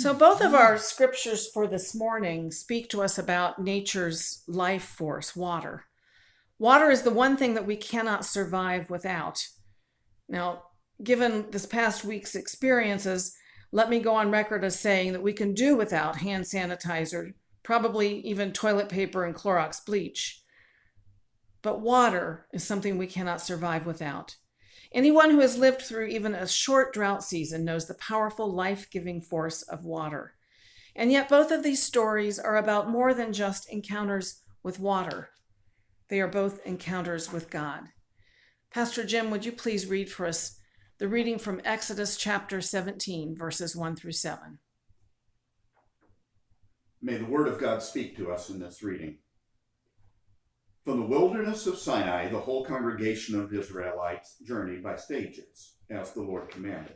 So, both of our scriptures for this morning speak to us about nature's life force, water. Water is the one thing that we cannot survive without. Now, given this past week's experiences, let me go on record as saying that we can do without hand sanitizer, probably even toilet paper and Clorox bleach. But water is something we cannot survive without. Anyone who has lived through even a short drought season knows the powerful, life-giving force of water. And yet both of these stories are about more than just encounters with water. They are both encounters with God. Pastor Jim, would you please read for us the reading from Exodus chapter 17, verses 1 through 7. May the word of God speak to us in this reading. From the wilderness of Sinai, the whole congregation of Israelites journeyed by stages, as the Lord commanded.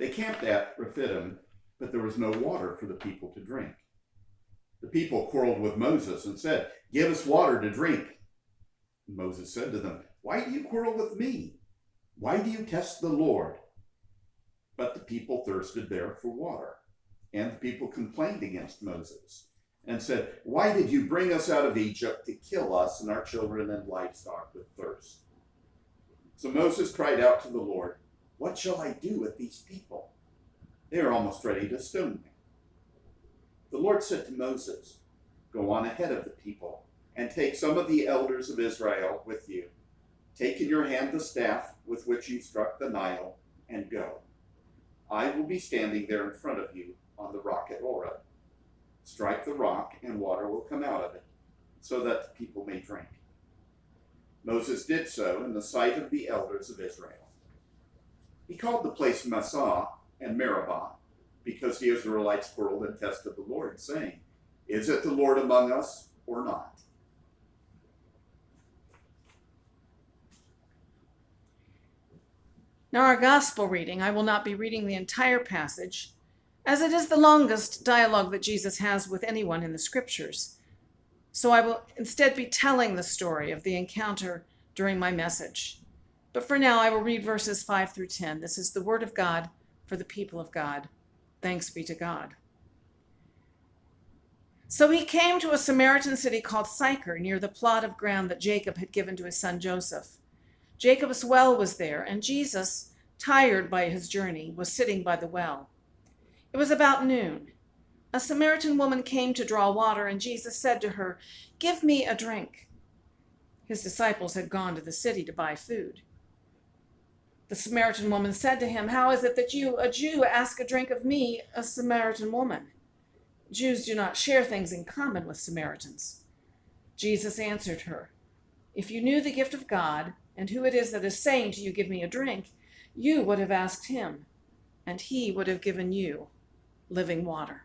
They camped at Rephidim, but there was no water for the people to drink. The people quarreled with Moses and said, "Give us water to drink." And Moses said to them, "Why do you quarrel with me? Why do you test the Lord?" But the people thirsted there for water, and the people complained against Moses and said, "Why did you bring us out of Egypt to kill us and our children and livestock with thirst?" So Moses cried out to the Lord, "What shall I do with these people? They are almost ready to stone me." The Lord said to Moses, "Go on ahead of the people and take some of the elders of Israel with you. Take in your hand the staff with which you struck the Nile and go. I will be standing there in front of you on the rock at Horeb. Strike the rock and water will come out of it, so that the people may drink." Moses did so in the sight of the elders of Israel. He called the place Massah and Meribah, because the Israelites quarreled and tested the Lord, saying, "Is it the Lord among us or not?" Now, our gospel reading, I will not be reading the entire passage, as it is the longest dialogue that Jesus has with anyone in the scriptures. So I will instead be telling the story of the encounter during my message. But for now, I will read verses 5 through 10. This is the word of God for the people of God. Thanks be to God. So he came to a Samaritan city called Sychar, near the plot of ground that Jacob had given to his son Joseph. Jacob's well was there, and Jesus, tired by his journey, was sitting by the well. It was about noon. A Samaritan woman came to draw water, and Jesus said to her, "Give me a drink." His disciples had gone to the city to buy food. The Samaritan woman said to him, "How is it that you, a Jew, ask a drink of me, a Samaritan woman? Jews do not share things in common with Samaritans." Jesus answered her, "If you knew the gift of God and who it is that is saying to you, 'Give me a drink,' you would have asked him, and he would have given you living water."